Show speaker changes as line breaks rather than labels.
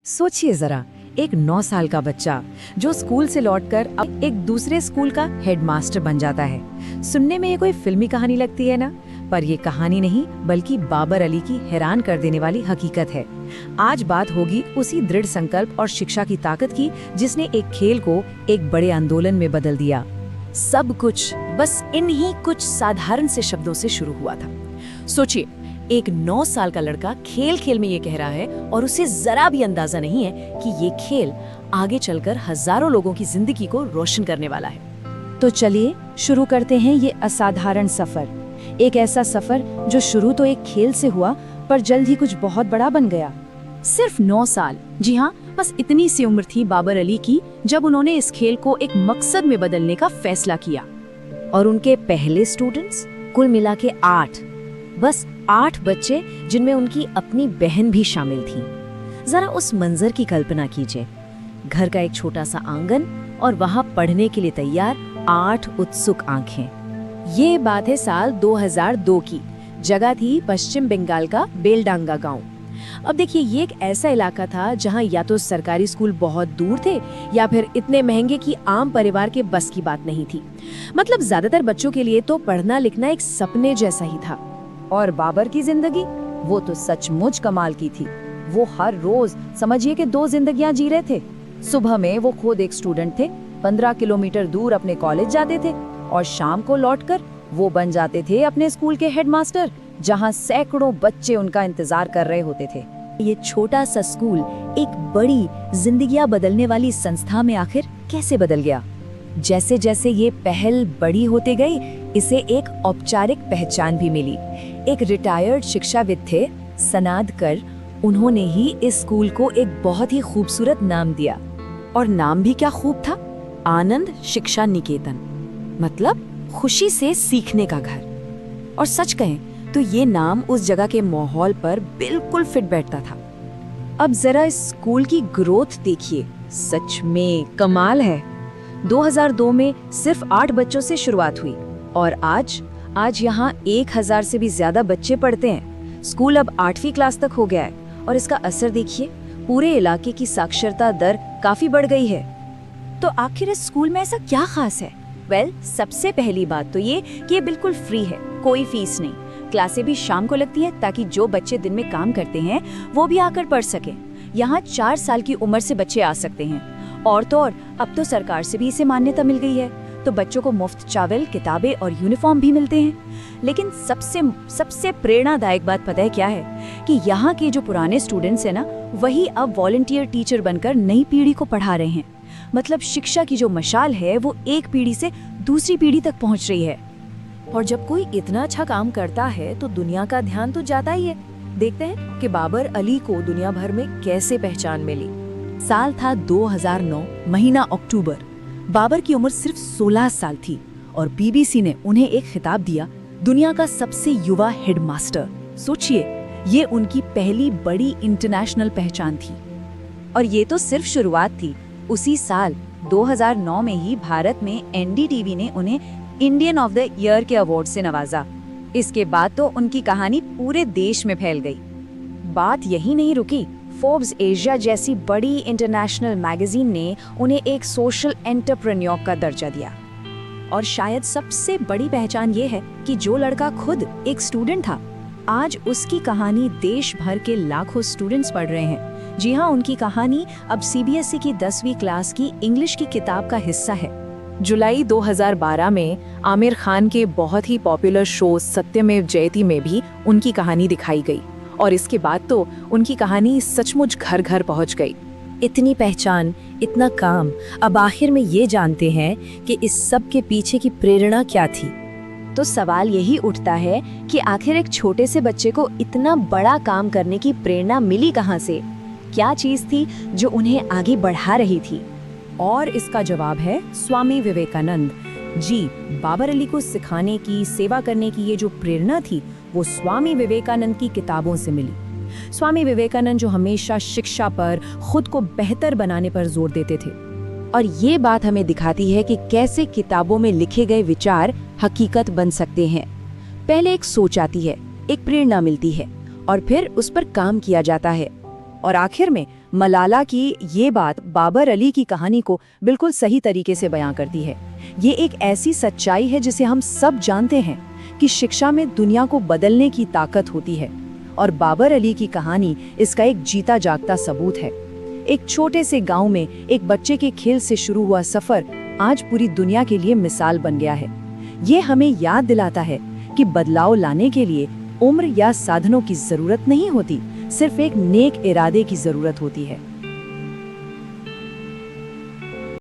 सोचिए जरा, एक 9 साल का बच्चा जो स्कूल से लौटकर अब एक दूसरे स्कूल का हेडमास्टर बन जाता है। सुनने में ये कोई फिल्मी कहानी लगती है ना, पर ये कहानी नहीं बल्कि बाबर अली की हैरान कर देने वाली हकीकत है। आज बात होगी उसी दृढ़ संकल्प और शिक्षा की ताकत की जिसने एक खेल को एक बड़े आंदोलन में बदल दिया। सब कुछ बस इन्हीं कुछ साधारण से शब्दों से शुरू हुआ था। सोचिए, एक 9 साल का लड़का खेल खेल में ये कह रहा है और उसे जरा भी अंदाजा नहीं है कि ये खेल आगे चलकर हजारों लोगों की जिंदगी को रोशन करने वाला है। तो चलिए शुरू करते हैं ये असाधारण सफर। एक ऐसा सफर जो शुरू तो एक खेल से हुआ पर जल्द ही कुछ बहुत बड़ा बन गया।
सिर्फ 9 साल, जी हाँ, बस इतनी सी उम्र थी बाबर अली की जब उन्होंने इस खेल को एक मकसद में बदलने का फैसला किया।
और उनके पहले स्टूडेंट्स कुल मिला के 8, बस 8 बच्चे, जिनमें उनकी अपनी बहन भी शामिल थी। जरा उस मंजर की कल्पना कीजिए, घर का एक छोटा सा आंगन और वहां पढ़ने के लिए तैयार 8 उत्सुक आंखें।
ये बात है साल 2002 की। जगह थी पश्चिम बंगाल का बेलडांगा गांव। अब देखिए, ये एक ऐसा इलाका था जहां या तो सरकारी स्कूल बहुत दूर थे या फिर इतने महंगे कि आम परिवार के बस की बात नहीं थी। मतलब ज्यादातर बच्चों के लिए तो पढ़ना लिखना एक सपने जैसा ही था।
और बाबर की जिंदगी, वो तो सचमुच कमाल की थी। वो हर रोज समझिए कि 2 जिंदगियां जी रहे थे। सुबह में वो खुद एक स्टूडेंट थे, 15 किलोमीटर दूर अपने कॉलेज जाते थे, और शाम को लौटकर वो बन जाते थे अपने स्कूल के हेडमास्टर, जहां सैकड़ों बच्चे उनका इंतजार कर रहे होते थे।
ये छोटा सा स्कूल एक बड़ी जिंदगियां बदलने वाली संस्था में आखिर कैसे बदल गया?
जैसे जैसे ये पहल बड़ी होते गई, इसे एक औपचारिक पहचान भी मिली। एक रिटायर्ड शिक्षाविद थे, सनाद कर, उन्होंने ही इस स्कूल को एक बहुत ही खूबसूरत नाम दिया।
और नाम भी क्या खूब था, आनंद शिक्षा निकेतन, मतलब खुशी से सीखने का घर। और सच कहें तो ये नाम उस जगह के माहौल पर बिल्कुल फिट बैठता था।
अब जरा इस स्कूल की ग्रोथ देखिए, सच में कमाल है। 2002 में सिर्फ 8 बच्चों से शुरुआत हुई और आज यहाँ 1000 से भी ज्यादा बच्चे पढ़ते हैं। स्कूल अब 8वीं क्लास तक हो गया है और इसका असर देखिए, पूरे इलाके की साक्षरता दर काफी बढ़ गई है।
तो आखिर इस स्कूल में ऐसा क्या खास है? सबसे पहली बात तो ये कि ये बिल्कुल फ्री है, कोई फीस नहीं। क्लासें भी शाम को लगती है ताकि जो बच्चे दिन में काम करते हैं वो भी आकर पढ़ सके। यहाँ 4 साल की उम्र से बच्चे आ सकते हैं। और तो और अब तो सरकार से भी इसे मान्यता मिल गई है, तो बच्चों को मुफ्त चावल, किताबें और यूनिफॉर्म भी मिलते हैं। लेकिन सबसे प्रेरणादायक बात पता है क्या है? कि यहाँ के जो पुराने स्टूडेंट्स हैं ना, वही अब वॉलंटियर टीचर बनकर नई पीढ़ी को पढ़ा रहे हैं। मतलब शिक्षा की जो मशाल है वो एक पीढ़ी से दूसरी पीढ़ी तक पहुँच रही है।
और जब कोई इतना अच्छा काम करता है तो दुनिया का ध्यान तो जाता ही है। देखते हैं कि बाबर अली को दुनिया भर में कैसे पहचान मिली।
साल था 2009, महीना अक्टूबर। बाबर की उम्र सिर्फ 16 साल थी और बीबीसी ने उन्हें एक खिताब दिया, दुनिया का सबसे युवा हेडमास्टर। सोचिए, ये उनकी पहली बड़ी इंटरनेशनल पहचान थी।
और ये तो सिर्फ शुरुआत थी। उसी साल 2009 में ही भारत में एनडीटीवी ने उन्हें इंडियन ऑफ द ईयर के अवार्ड से नवाजा। इसके बाद तो उनकी कहानी पूरे देश में फैल गई। बात यही नहीं रुकी, फोर्ब्स एशिया जैसी बड़ी इंटरनेशनल मैगजीन ने उन्हें एक सोशल एंटरप्रेन्योर का दर्जा दिया। और शायद सबसे बड़ी पहचान ये है कि जो लड़का खुद एक स्टूडेंट था, आज उसकी कहानी देश भर के लाखों स्टूडेंट्स पढ़ रहे हैं। जी हाँ, उनकी कहानी अब सीबीएसई की 10वीं क्लास की इंग्लिश की किताब का हिस्सा है। जुलाई 2012 में आमिर खान के बहुत ही पॉपुलर शो सत्यमेव जयते में भी उनकी कहानी दिखाई गई और इसके बाद तो उनकी कहानी सचमुच घर घर पहुंच गई। इतनी पहचान, इतना काम, अब आखिर में ये जानते हैं कि इस सब के पीछे की प्रेरणा क्या थी। तो सवाल यही उठता है कि आखिर एक छोटे से बच्चे को इतना बड़ा काम करने की प्रेरणा मिली कहाँ से? क्या चीज थी जो उन्हें आगे बढ़ा रही थी? और इसका जवाब है स्वामी विवेकानंद जी। बाबर अली को सिखाने की, सेवा करने की ये जो प्रेरणा थी, वो स्वामी विवेकानंद की किताबों से मिली। स्वामी विवेकानंद जो हमेशा शिक्षा पर, खुद को बेहतर बनाने पर जोर देते थे। और ये बात हमें दिखाती है कि कैसे किताबों में लिखे गए विचार हकीकत बन सकते हैं। पहले एक सोच आती है, एक प्रेरणा मिलती है और फिर उस पर काम किया जाता है और आखिर में
मलाला की ये बात बाबर अली की कहानी को बिल्कुल सही तरीके से बयां करती है। ये एक ऐसी सच्चाई है जिसे हम सब जानते हैं कि शिक्षा में दुनिया को बदलने की ताकत होती है, और बाबर अली की कहानी इसका एक जीता जागता सबूत है। एक छोटे से गांव में एक बच्चे के खेल से शुरू हुआ सफर आज पूरी दुनिया के लिए मिसाल बन गया है। ये हमें याद दिलाता है कि बदलाव लाने के लिए उम्र या साधनों की जरूरत नहीं होती, सिर्फ एक नेक इरादे की जरूरत होती है।